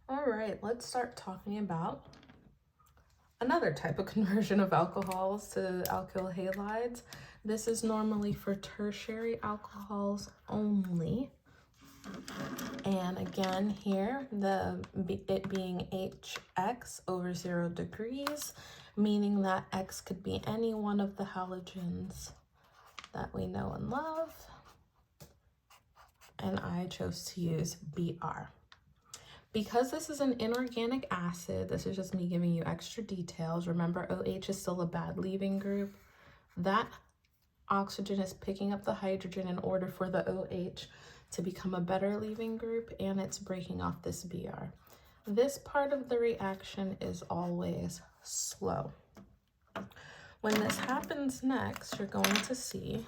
All right, let's start talking about another type of conversion of alcohols to alkyl halides. This is normally for tertiary alcohols only. And again here, it being HX over 0 degrees, meaning that X could be any one of the halogens that we know and love. And I chose to use Br. Because this is an inorganic acid, this is just me giving you extra details. Remember, OH is still a bad leaving group. That oxygen is picking up the hydrogen in order for the OH to become a better leaving group, and it's breaking off this Br. This part of the reaction is always slow. When this happens next, you're going to see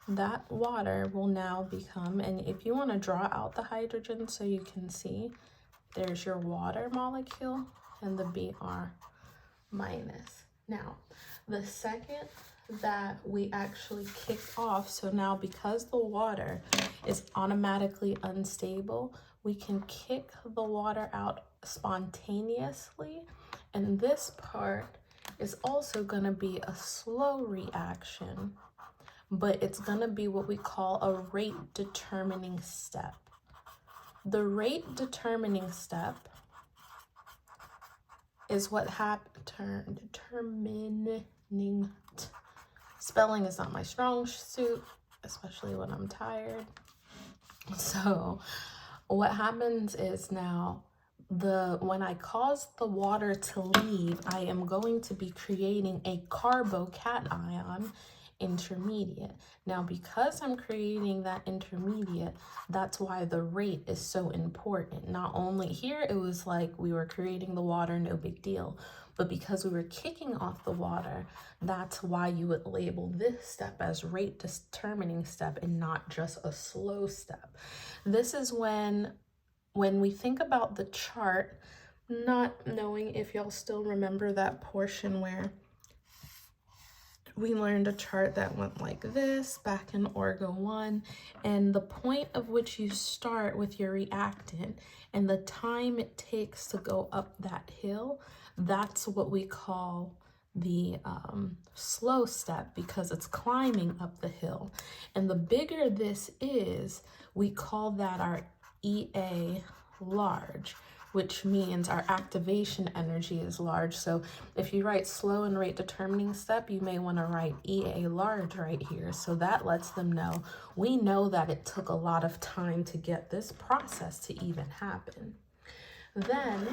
that water will now become, and if you want to draw out the hydrogen so you can see, there's your water molecule and the Br minus. Now, the second that we actually kick off, so now because the water is automatically unstable, we can kick the water out spontaneously, and this part is also going to be a slow reaction, but it's going to be what we call a rate determining step. The rate determining step is what spelling is not my strong suit, especially when I'm tired. So what happens is now when I cause the water to leave, I am going to be creating a carbocation intermediate. Now, because I'm creating that intermediate, that's why the rate is so important. Not only here, it was like we were creating the water, no big deal, but because we were kicking off the water, that's why you would label this step as rate determining step and not just a slow step. This is when we think about the chart, not knowing if y'all still remember that portion where we learned a chart that went like this back in Orgo 1, and the point of which you start with your reactant and the time it takes to go up that hill, that's what we call the slow step, because it's climbing up the hill. And the bigger this is, we call that our EA large, which means our activation energy is large. So if you write slow and rate determining step, you may want to write EA large right here. So that lets them know, we know that it took a lot of time to get this process to even happen. Then,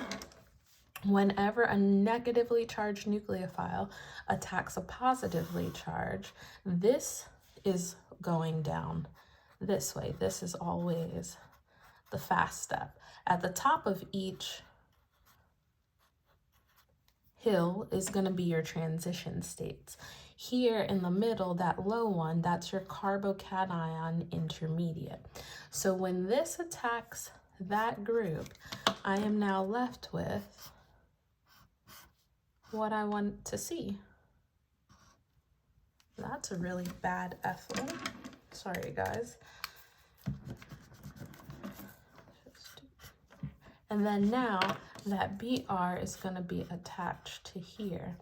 whenever a negatively charged nucleophile attacks a positively charged, this is going down this way. This is always the fast step. At the top of each hill is going to be your transition states. Here in the middle, that low one, that's your carbocation intermediate. So when this attacks that group, I am now left with what I want to see. That's a really bad ethyl. Sorry, guys. And then now that Br is going to be attached to here,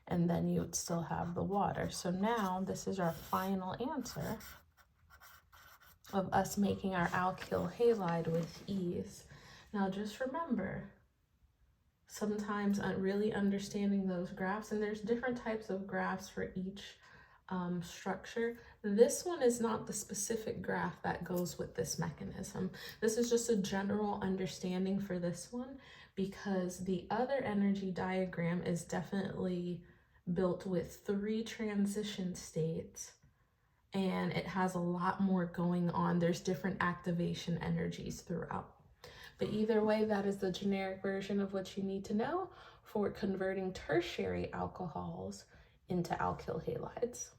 and then you would still have the water. So now this is our final answer of us making our alkyl halide with ease. Now just remember, sometimes really understanding those graphs, and there's different types of graphs for each structure. This one is not the specific graph that goes with this mechanism. This is just a general understanding for this one, because the other energy diagram is definitely built with 3 transition states, and it has a lot more going on. There's different activation energies throughout. But either way, that is the generic version of what you need to know for converting tertiary alcohols into alkyl halides.